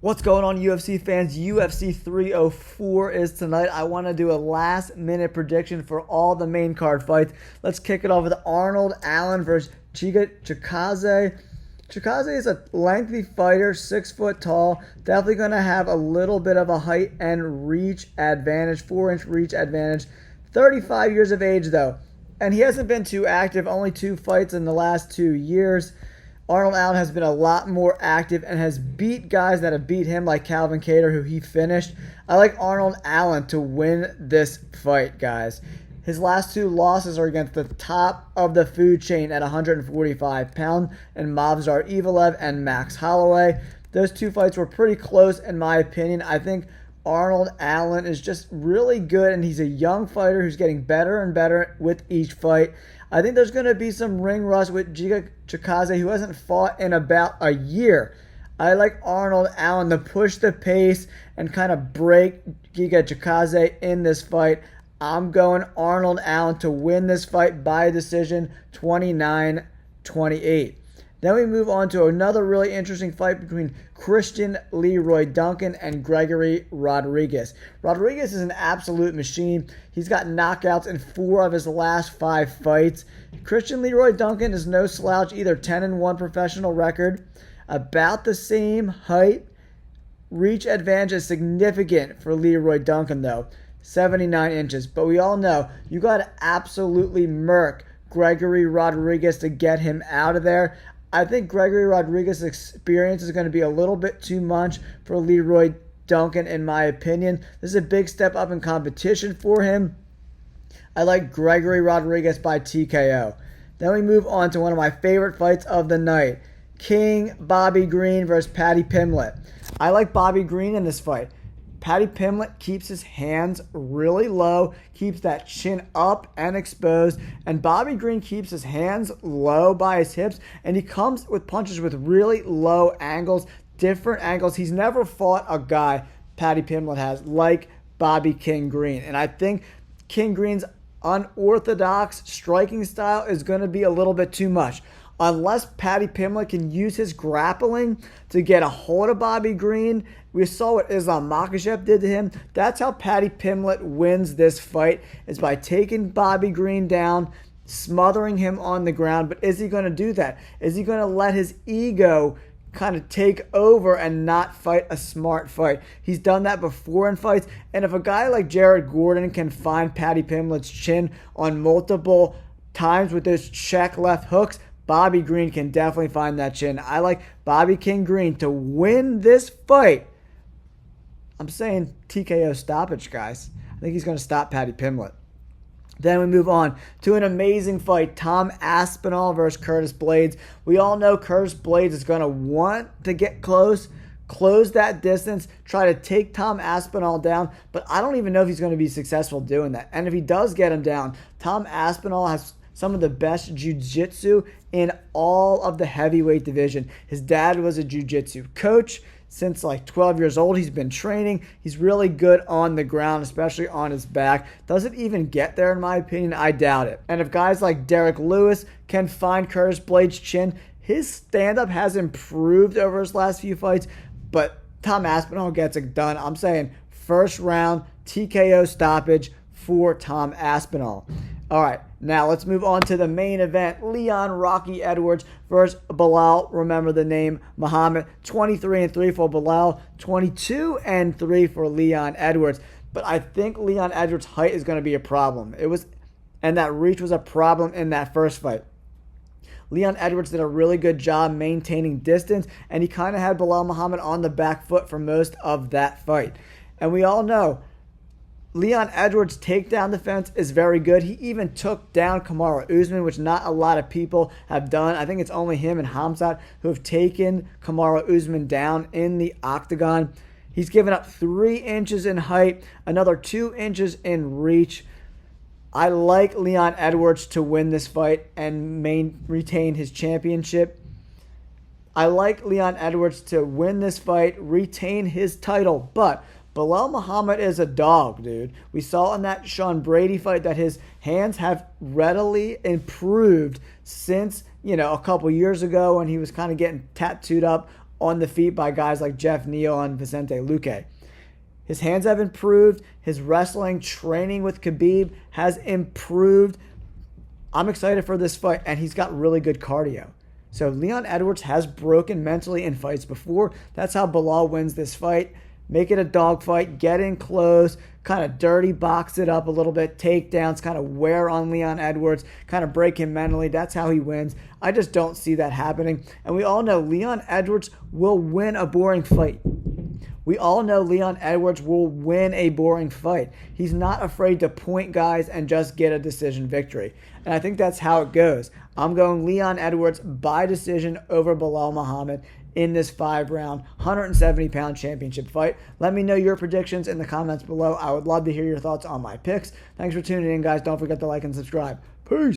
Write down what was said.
What's going on, UFC fans? UFC 304 is tonight. I want to do a last-minute prediction for all the main card fights. Let's kick it off with Arnold Allen versus Giga Chikadze. Chikadze is a lengthy fighter, 6 foot tall. Definitely going to have a little bit of a height and reach advantage, 4-inch reach advantage. 35 years of age, though. And he hasn't been too active, only 2 fights in the last 2 years. Arnold Allen has been a lot more active and has beat guys that have beat him, like Calvin Kattar, who he finished. I like Arnold Allen to win this fight, guys. His last 2 losses are against the top of the food chain at 145 pounds, and Movsar Evelev and Max Holloway. Those 2 fights were pretty close, in my opinion. I think Arnold Allen is just really good, and he's a young fighter who's getting better and better with each fight. I think there's going to be some ring rust with Giga Chikadze, who hasn't fought in about a year. I like Arnold Allen to push the pace and kind of break Giga Chikadze in this fight. I'm going Arnold Allen to win this fight by decision, 29-28. Then we move on to another really interesting fight between Christian Leroy Duncan and Gregory Rodriguez. Rodriguez is an absolute machine. He's got knockouts in 4 of his last 5 fights. Christian Leroy Duncan is no slouch either, 10-1 professional record. About the same height. Reach advantage is significant for Leroy Duncan, though, 79 inches. But we all know you got to absolutely murk Gregory Rodriguez to get him out of there. I think Gregory Rodriguez's experience is going to be a little bit too much for Leroy Duncan, in my opinion. This is a big step up in competition for him. I like Gregory Rodriguez by TKO. Then we move on to one of my favorite fights of the night. King Bobby Green versus Paddy Pimblett. I like Bobby Green in this fight. Paddy Pimblett keeps his hands really low, keeps that chin up and exposed, and Bobby Green keeps his hands low by his hips, and he comes with punches with really low angles, different angles. He's never fought a guy, Paddy Pimblett has, like Bobby King Green, and I think King Green's unorthodox striking style is going to be a little bit too much. Unless Paddy Pimblett can use his grappling to get a hold of Bobby Green. We saw what Islam Makhachev did to him. That's how Paddy Pimblett wins this fight, is by taking Bobby Green down, smothering him on the ground. But is he going to do that? Is he going to let his ego kind of take over and not fight a smart fight? He's done that before in fights. And if a guy like Jared Gordon can find Paddy Pimblett's chin on multiple times with those check left hooks, Bobby Green can definitely find that chin. I like Bobby King Green to win this fight. I'm saying TKO stoppage, guys. I think he's going to stop Paddy Pimblett. Then we move on to an amazing fight. Tom Aspinall versus Curtis Blaydes. We all know Curtis Blaydes is going to want to get close that distance, try to take Tom Aspinall down, but I don't even know if he's going to be successful doing that. And if he does get him down, Tom Aspinall has some of the best jiu-jitsu in all of the heavyweight division. His dad was a jiu-jitsu coach. Since like 12 years old, he's been training. He's really good on the ground, especially on his back. Does it even get there, in my opinion? I doubt it. And if guys like Derek Lewis can find Curtis Blaydes' chin, his stand-up has improved over his last few fights, but Tom Aspinall gets it done. I'm saying first round TKO stoppage for Tom Aspinall. All right, now let's move on to the main event. Leon Rocky Edwards versus Belal. Remember the name Muhammad. 23-3 for Belal, 22-3 for Leon Edwards. But I think Leon Edwards' height is going to be a problem. And that reach was a problem in that first fight. Leon Edwards did a really good job maintaining distance, and he kind of had Belal Muhammad on the back foot for most of that fight. And we all know Leon Edwards' takedown defense is very good. He even took down Kamaru Usman, which not a lot of people have done. I think it's only him and Hamzat who have taken Kamaru Usman down in the octagon. He's given up 3 inches in height, another 2 inches in reach. I like Leon Edwards to win this fight and retain his championship. I like Leon Edwards to win this fight, retain his title, but Belal Muhammad is a dog, dude. We saw in that Sean Brady fight that his hands have readily improved since, a couple years ago when he was kind of getting tattooed up on the feet by guys like Jeff Neal and Vicente Luque. His hands have improved. His wrestling training with Khabib has improved. I'm excited for this fight, and he's got really good cardio. So Leon Edwards has broken mentally in fights before. That's how Belal wins this fight. Make it a dogfight, get in close, kind of dirty box it up a little bit, takedowns, kind of wear on Leon Edwards, kind of break him mentally. That's how he wins. I just don't see that happening. And we all know Leon Edwards will win a boring fight. We all know Leon Edwards will win a boring fight. He's not afraid to point guys and just get a decision victory. And I think that's how it goes. I'm going Leon Edwards by decision over Belal Muhammad in this 5-round, 170-pound championship fight. Let me know your predictions in the comments below. I would love to hear your thoughts on my picks. Thanks for tuning in, guys. Don't forget to like and subscribe. Peace.